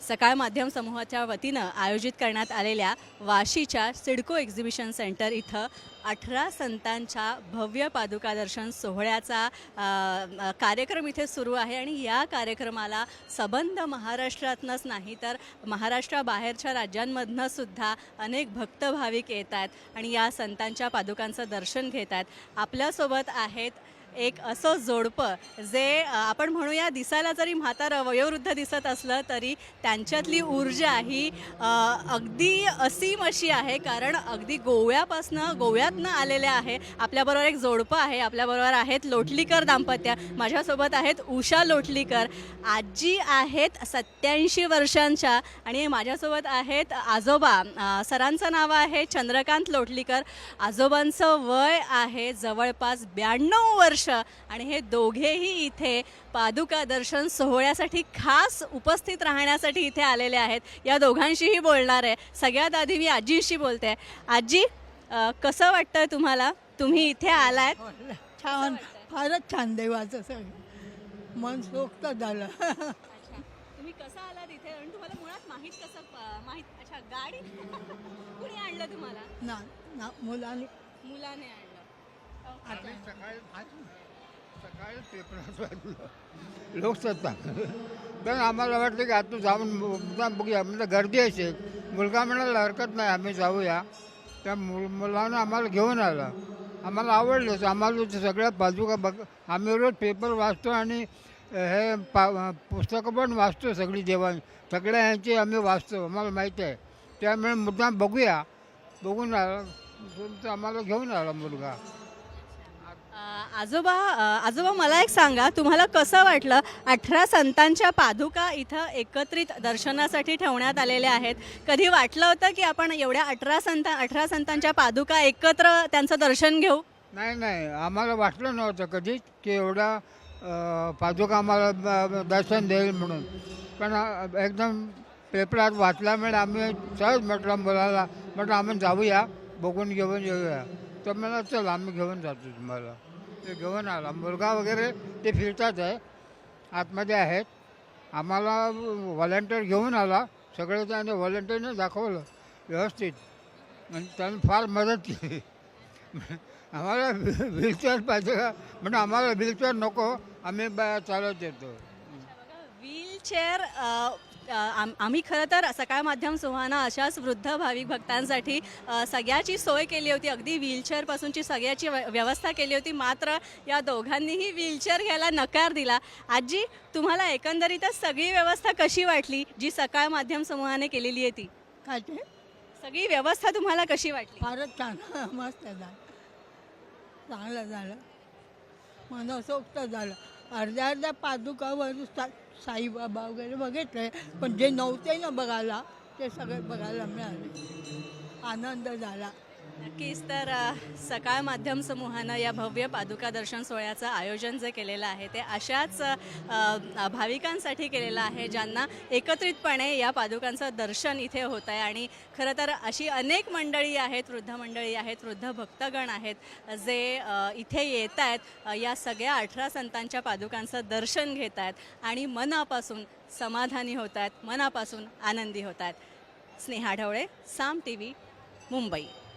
सकाळ माध्यम समूहाच्या वतीनं आयोजित करण्यात आलेल्या वाशीच्या सिडको एक्झिबिशन सेंटर इथं 18 संतांच्या भव्य पादुका दर्शन सोहळ्याचा कार्यक्रम इथे सुरू आहे आणि या कार्यक्रमाला सबंध महाराष्ट्रातनंच नाही तर महाराष्ट्राबाहेरच्या राज्यांमधनं सुद्धा अनेक भक्त भाविक येत आहेत आणि या संतांच्या पादुकांचं दर्शन घेत आहेत. आपल्यासोबत आहेत एक असं जोडपं जे आपण म्हणूया दिसायला जरी म्हातारं वयोवृद्ध दिसत असलं तरी त्यांच्यातली ऊर्जा ही अगदी असीम अशी आहे, कारण अगदी गोव्यातनं आलेले आहे. आपल्याबरोबर एक जोडपं आहे, आपल्याबरोबर आहेत लोटलीकर दाम्पत्य. माझ्यासोबत आहेत उषा लोटलीकर, आजी आहेत 87 वर्षांच्या आणि माझ्यासोबत आहेत आजोबा. सरांचं नाव आहे चंद्रकांत लोटलीकर. आजोबांचं वय आहे जवळपास 92 वर्ष आणि हे दोघेही इथे पादुका दर्शन सोहळ्यासाठी खास उपस्थित राहण्यासाठी इथे आलेले आहेत. या दोघांशीही बोलणार आहे. सगळ्यात आधी मी आजीशी बोलते. आजी, कसं वाटतं तुम्हाला? तुम्ही इथे आलात? छान, फारच छान. देवाचं सगळं मन सोक्त झालं. तुम्ही कसं आलात इथे आणि तुम्हाला मुळात माहीत अच्छा गाडी कुणी आणलं तुम्हाला? ना मुलाने मुलाने आणलं. सकाळी पेपरात वाजलं लोकसत्ता, पण आम्हाला वाटतं की आता जाऊन बघूया. म्हणजे गर्दी असेल. मुलगा म्हणाला हरकत नाही, आम्ही जाऊया. त्या मुलानं आम्हाला घेऊन आला. आम्हाला आवडलंच. आम्हाला सगळ्या पादुका आम्ही रोज पेपर वाचतो आणि हे पुस्तकं पण वाचतो. सगळी सगळ्या ह्यांची आम्ही वाचतो, आम्हाला माहिती आहे. त्यामुळे मुद्दाम बघून आला. आम्हाला घेऊन आला मुलगा. आजोबा मला एक सांगा, तुम्हाला कसं वाटलं? 18 संतांच्या पादुका इथं एकत्रित दर्शनासाठी ठेवण्यात आलेल्या आहेत. कधी वाटलं होतं की आपण एवढ्या 18 संतांच्या पादुका एकत्र त्यांचं दर्शन घेऊ? नाही, आम्हाला वाटलं नव्हतं कधीच की एवढा पादुका आम्हाला दर्शन देईल म्हणून. पण एकदम पेपरात वाचल्यामुळे आम्ही सहज म्हटलं आम्ही जाऊया, बघून घेऊन येऊया. तर मला चल आम्ही घेऊन जातो तुम्हाला. ते घेऊन आला. मुलगा वगैरे ते फिरतात आहे, आतमध्ये आहेत. आम्हाला व्हॉलंटियर घेऊन आला. सगळं त्याने व्हॉलंटियरने दाखवलं व्यवस्थित आणि त्याने फार मदत केली. आम्हाला व्हीलचेअर पाहिजे का म्हणजे आम्हाला व्हीलचेअर नको, आम्ही चालत येतो. व्हीलचेअर आम्ही खरं तर सकाळ माध्यम समूहानं अशाच वृद्ध भाविक भक्तांसाठी सगळ्याची सोय केली होती. अगदी व्हीलचेअरपासूनची सगळ्याची व्यवस्था केली होती. मात्र या दोघांनीही व्हीलचेअर घ्यायला नकार दिला. आजी, तुम्हाला एकंदरीतच सगळी व्यवस्था कशी वाटली जी सकाळ माध्यम समूहाने केलेली आहे ती? काय ते सगळी व्यवस्था तुम्हाला कशी वाटली? फारच छान. मस्त झालं, चांगलं झालं, मनसोक्त झालं. अर्ध्या पादुकावर साईबाबा वगैरे बघितले, पण जे नव्हते ना बघायला ते सगळे बघायला मिळाले. आनंद झाला. नक्कीच. तर सकाळ माध्यम समूहानं या भव्य पादुका दर्शन सोहळ्याचं आयोजन जे केलेलं आहे ते अशाच भाविकांसाठी केलेलं आहे ज्यांना एकत्रितपणे या पादुकांचं दर्शन इथे होत आहे. आणि खरं तर अशी अनेक मंडळी आहेत, वृद्ध मंडळी आहेत, वृद्ध भक्तगण आहेत जे इथे येत आहेत, या सगळ्या 18 संतांच्या पादुकांचं दर्शन घेत आहेत आणि मनापासून समाधानी होत आहेत, मनापासून आनंदी होत आहेत. स्नेहा ढवळे, साम TV, मुंबई.